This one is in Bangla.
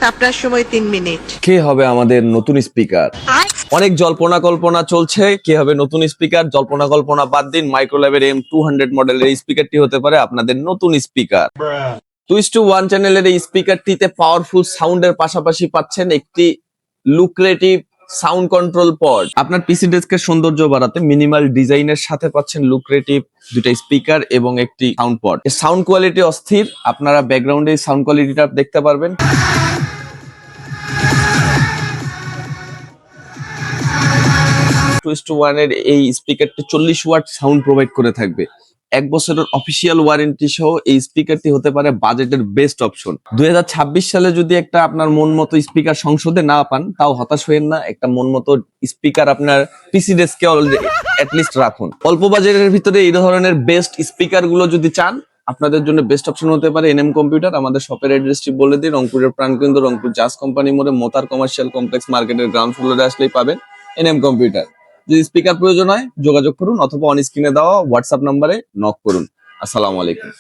আপনার সময় 3 মিনিট। কে হবে আমাদের নতুন স্পিকার? অনেক জল্পনা কল্পনা চলছে কে হবে নতুন স্পিকার। জল্পনা কল্পনা বাদ দিন, মাইক্রোল্যাবের M200 মডেলের এই স্পিকারটি হতে পারে আপনাদের নতুন স্পিকার। 2:1 চ্যানেলের এই স্পিকারটিতে পাওয়ারফুল সাউন্ডের পাশাপাশি পাচ্ছেন একটি লুক্রেটিভ সাউন্ড কন্ট্রোল পড। আপনার পিসি ডেস্কের সৌন্দর্য বাড়াতে মিনিমাল ডিজাইনের সাথে পাচ্ছেন লুক্রেটিভ দুইটা স্পিকার এবং একটি সাউন্ড পড। সাউন্ড কোয়ালিটি অস্থির, আপনারা ব্যাকগ্রাউন্ডে সাউন্ড কোয়ালিটিটা দেখতে পারবেন। 2:1 এর এই স্পিকারটি 40 ওয়াট সাউন্ড প্রোভাইড করে থাকবে। 1 বছরের অফিসিয়াল ওয়ারেন্টি সহ এই স্পিকারটি হতে পারে বাজেটের বেস্ট অপশন। 2026 সালে যদি একটা আপনার মন মতো স্পিকার সংসদে না পান তাও হতাশ হইেন না, একটা মন মতো স্পিকার আপনার পিসি ডেস্কে অ্যাটলিস্ট রাখুন। অল্প বাজেটের ভিতরে এই ধরনের বেস্ট স্পিকার গুলো যদি চান আপনাদের জন্য বেস্ট অপশন হতে পারে এনএম কম্পিউটার। আমাদের শপের অ্যাড্রেসটি বলে দিই, রংপুরের প্রাণকেন্দ্র রংপুর জাজ কোম্পানি মোড়ে মোতার কমার্শিয়াল কমপ্লেক্স মার্কেটের গ্রাউন্ড ফ্লোরে আসলেই পাবেন এনএম কম্পিউটার। যদি স্পিকার প্রয়োজন হয় যোগাযোগ করুন অথবা অন স্ক্রিনে দেওয়া হোয়াটসঅ্যাপ নাম্বারে নক করুন। আসসালামু আলাইকুম।